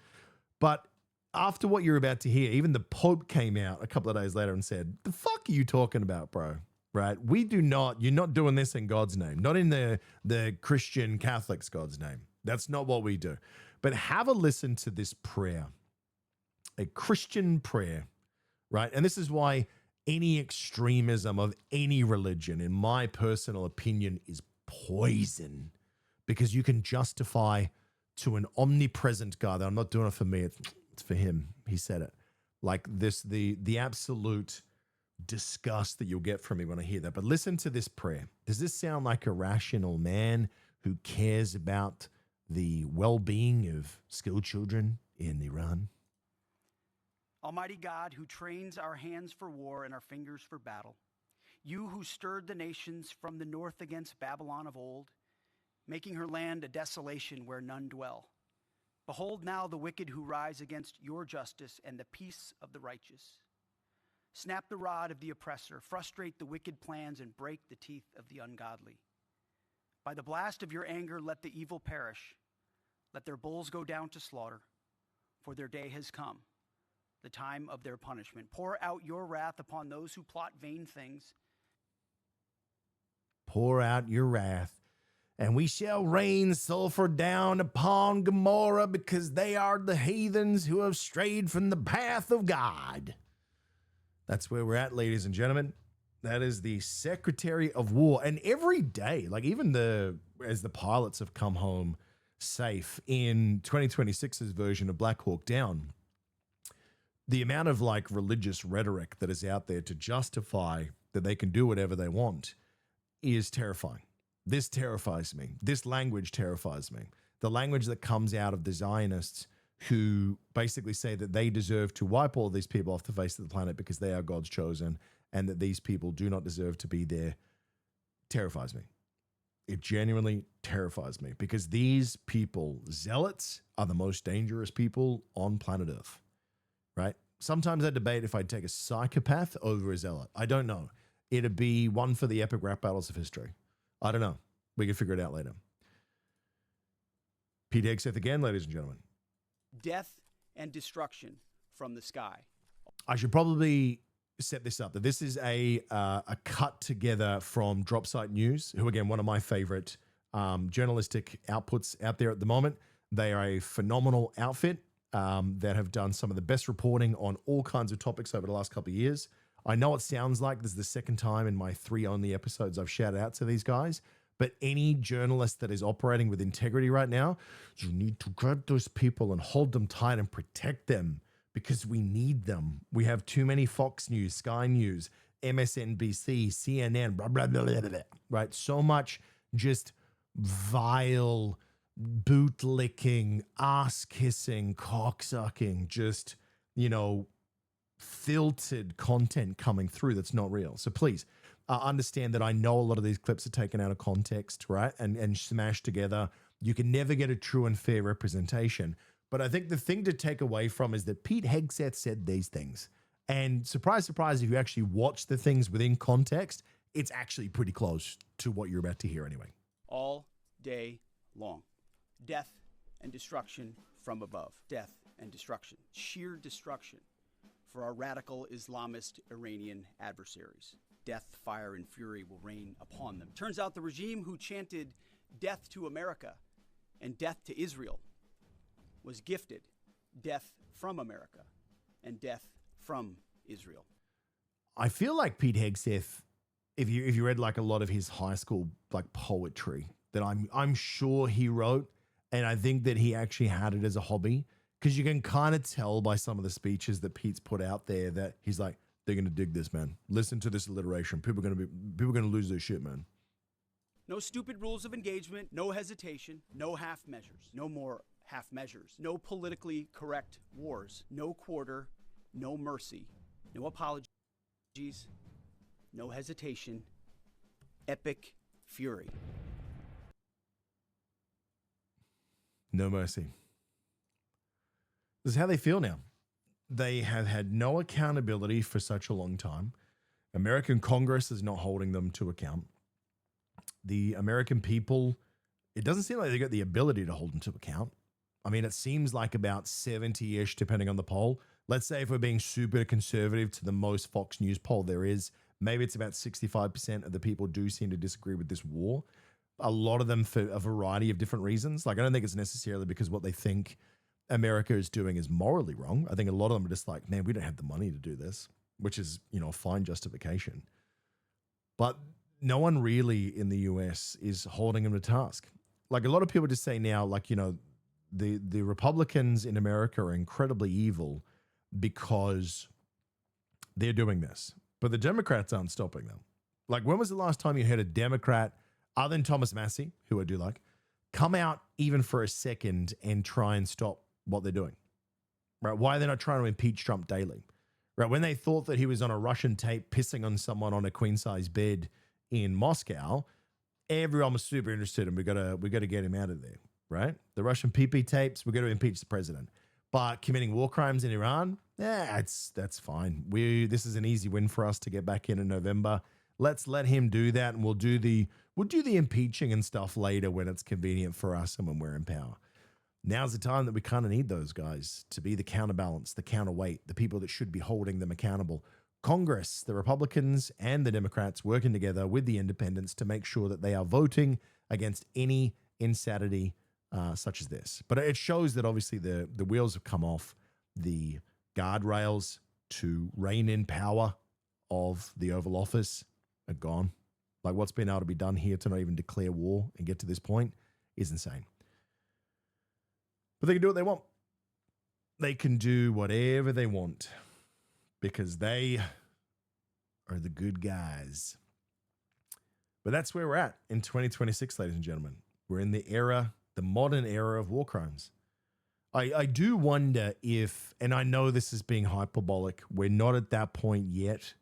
But after what you're about to hear, even the Pope came out a couple of days later and said, the fuck are you talking about, bro? Right? You're not doing this in God's name, not in the Christian Catholics' God's name. That's not what we do. But have a listen to this prayer, a Christian prayer, right? And this is why any extremism of any religion, in my personal opinion, is poison. Because you can justify to an omnipresent God that I'm not doing it for me, it's for him. He said it. Like this, the absolute disgust that you'll get from me when I hear that. But listen to this prayer. Does this sound like a rational man who cares about the well-being of school children in Iran? Almighty God, who trains our hands for war and our fingers for battle, you who stirred the nations from the north against Babylon of old, making her land a desolation where none dwell. Behold now the wicked who rise against your justice and the peace of the righteous. Snap the rod of the oppressor, frustrate the wicked plans, and break the teeth of the ungodly. By the blast of your anger, let the evil perish. Let their bulls go down to slaughter, for their day has come, the time of their punishment. Pour out your wrath upon those who plot vain things. Pour out your wrath, and we shall rain sulfur down upon Gomorrah, because they are the heathens who have strayed from the path of God. That's where we're at, ladies and gentlemen. That is the Secretary of War. And every day, like even as the pilots have come home safe in 2026's version of Black Hawk Down, the amount of like religious rhetoric that is out there to justify that they can do whatever they want is terrifying. This terrifies me. This language terrifies me. The language that comes out of the Zionists who basically say that they deserve to wipe all these people off the face of the planet because they are God's chosen and that these people do not deserve to be there terrifies me. It genuinely terrifies me because these people, zealots, are the most dangerous people on planet Earth, right? Sometimes I debate if I'd take a psychopath over a zealot. I don't know. It'd be one for the epic rap battles of history. I don't know. We can figure it out later. Pete Hegseth again, ladies and gentlemen. Death and destruction from the sky. I should probably set this up, that this is a cut together from Dropsite News, who again, one of my favorite journalistic outputs out there at the moment. They are a phenomenal outfit that have done some of the best reporting on all kinds of topics over the last couple of years. I know it sounds like this is the second time in my 3 only episodes I've shouted out to these guys, But any journalist that is operating with integrity right now, you need to grab those people and hold them tight and protect them because we need them. We have too many Fox News, Sky News, MSNBC, CNN, blah, blah, blah, blah, blah, right? So much just vile, boot-licking, ass-kissing, cock-sucking, just, filtered content coming through that's not real. So please understand that I know a lot of these clips are taken out of context, right? And smashed together. You can never get a true and fair representation. But I think the thing to take away from is that Pete Hegseth said these things. And surprise, surprise, if you actually watch the things within context, it's actually pretty close to what you're about to hear anyway. All day long. Death and destruction from above. Death and destruction. Sheer destruction for our radical Islamist Iranian adversaries. Death, fire, and fury will rain upon them. Turns out the regime who chanted death to America and death to Israel was gifted death from America and death from Israel. I feel like Pete Hegseth, if you read like a lot of his high school like poetry that I'm sure he wrote, and I think that he actually had it as a hobby, because you can kind of tell by some of the speeches that Pete's put out there that he's like, they're going to dig this, man. Listen to this alliteration. People are going to lose their shit, man. No stupid rules of engagement, no hesitation, no half measures, no more half measures, no politically correct wars, no quarter, no mercy, no apologies, no hesitation, epic fury. No mercy. This is how they feel now. They have had no accountability for such a long time. American Congress is not holding them to account. The American people, it doesn't seem like they got the ability to hold them to account. I mean, it seems like about 70-ish, depending on the poll. Let's say if we're being super conservative to the most Fox News poll there is, maybe it's about 65% of the people do seem to disagree with this war. A lot of them for a variety of different reasons. Like, I don't think it's necessarily because what they think America is doing is morally wrong. I think a lot of them are just like, man, we don't have the money to do this, which is, a fine justification. But no one really in the US is holding them to task. Like, a lot of people just say now, like, the Republicans in America are incredibly evil because they're doing this. But the Democrats aren't stopping them. Like, when was the last time you heard a Democrat, other than Thomas Massey, who I do like, come out even for a second and try and stop what they're doing? Right? Why are they not trying to impeach Trump daily? Right? When they thought that he was on a Russian tape pissing on someone on a queen-size bed in Moscow, everyone was super interested, and we got to get him out of there. Right? The Russian PP tapes, we got to impeach the president. But committing war crimes in Iran, that's fine. This is an easy win for us to get back in November. Let's let him do that, and we'll do the impeaching and stuff later when it's convenient for us and when we're in power. Now's the time that we kind of need those guys to be the counterbalance, the counterweight, the people that should be holding them accountable. Congress, the Republicans and the Democrats working together with the independents to make sure that they are voting against any insanity such as this. But it shows that obviously the wheels have come off the guardrails to rein in power of the Oval Office are gone. Like, what's been able to be done here to not even declare war and get to this point is insane. But they can do what they want. They can do whatever they want because they are the good guys. But that's where we're at in 2026, ladies and gentlemen. We're in the modern era of war crimes. I do wonder if, and I know this is being hyperbolic, we're not at that point yet,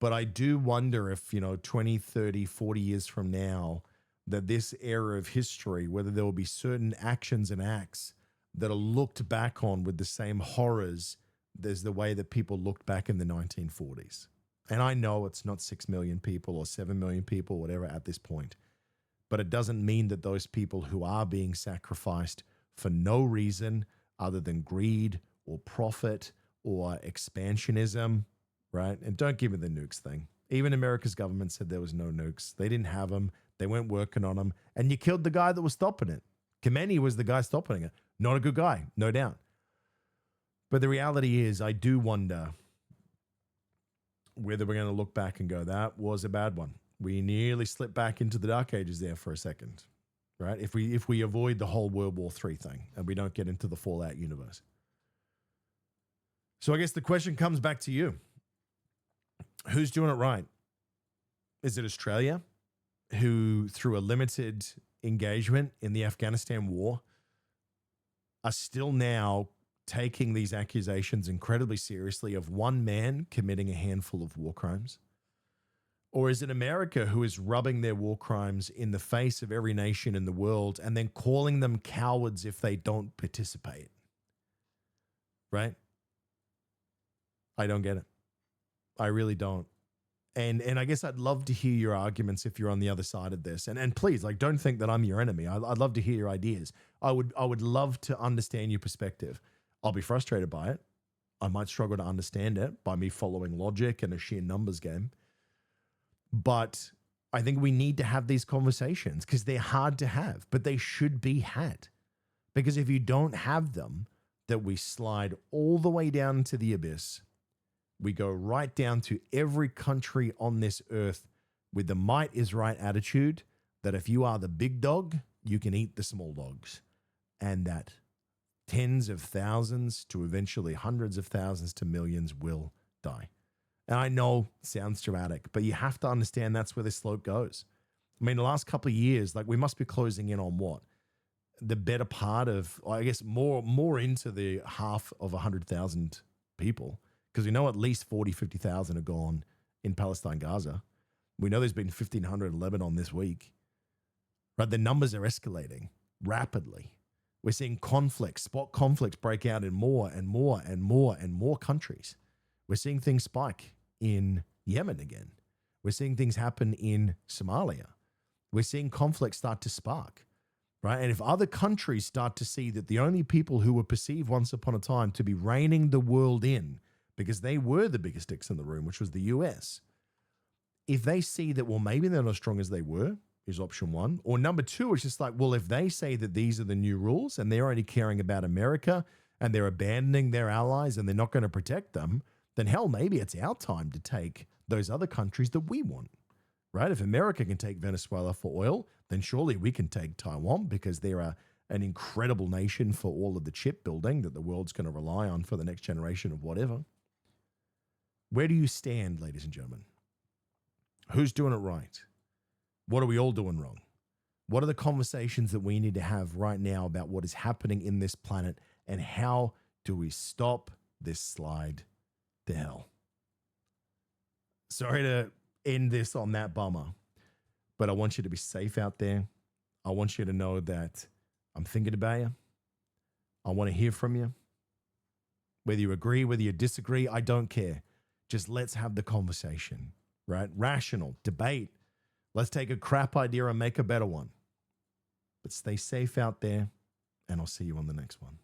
but I do wonder if, 20, 30, 40 years from now, that this era of history, whether there will be certain actions and acts that are looked back on with the same horrors as the way that people looked back in the 1940s. And I know it's not 6 million people or 7 million people, whatever, at this point. But it doesn't mean that those people who are being sacrificed for no reason other than greed or profit or expansionism, right? And don't give me the nukes thing. Even America's government said there was no nukes. They didn't have them. They weren't working on them. And you killed the guy that was stopping it. Khomeini was the guy stopping it. Not a good guy, no doubt. But the reality is, I do wonder whether we're going to look back and go, that was a bad one. We nearly slipped back into the Dark Ages there for a second, right? If we avoid the whole World War III thing and we don't get into the Fallout universe. So I guess the question comes back to you. Who's doing it right? Is it Australia, who through a limited engagement in the Afghanistan war are still now taking these accusations incredibly seriously of one man committing a handful of war crimes? Or is it America who is rubbing their war crimes in the face of every nation in the world and then calling them cowards if they don't participate? Right? I don't get it. I really don't. And I guess I'd love to hear your arguments if you're on the other side of this. And please, like, don't think that I'm your enemy. I'd love to hear your ideas. I would love to understand your perspective. I'll be frustrated by it. I might struggle to understand it by me following logic and a sheer numbers game. But I think we need to have these conversations because they're hard to have, but they should be had. Because if you don't have them, that we slide all the way down into the abyss. We go right down to every country on this earth with the might is right attitude that if you are the big dog, you can eat the small dogs. And that tens of thousands to eventually hundreds of thousands to millions will die. And I know it sounds dramatic, but you have to understand that's where this slope goes. I mean, the last couple of years, like we must be closing in on what? The better part of, I guess, more into the half of 100,000 people. Because we know at least 40, 50,000 are gone in Palestine, Gaza. We know there's been 1,500 in Lebanon this week. Right? The numbers are escalating rapidly. We're seeing spot conflicts break out in more and more and more and more countries. We're seeing things spike in Yemen again. We're seeing things happen in Somalia. We're seeing conflicts start to spark. Right? And if other countries start to see that the only people who were perceived once upon a time to be reining the world in, because they were the biggest dicks in the room, which was the US. If they see that, well, maybe they're not as strong as they were, is option one. Or number two, it's just like, well, if they say that these are the new rules and they're only caring about America and they're abandoning their allies and they're not going to protect them, then hell, maybe it's our time to take those other countries that we want, right? If America can take Venezuela for oil, then surely we can take Taiwan because they're an incredible nation for all of the chip building that the world's going to rely on for the next generation of whatever. Where do you stand, ladies and gentlemen? Who's doing it right? What are we all doing wrong? What are the conversations that we need to have right now about what is happening in this planet and how do we stop this slide to hell? Sorry to end this on that bummer, but I want you to be safe out there. I want you to know that I'm thinking about you. I want to hear from you. Whether you agree, whether you disagree, I don't care. Just let's have the conversation, right? Rational, debate. Let's take a crap idea and make a better one. But stay safe out there, and I'll see you on the next one.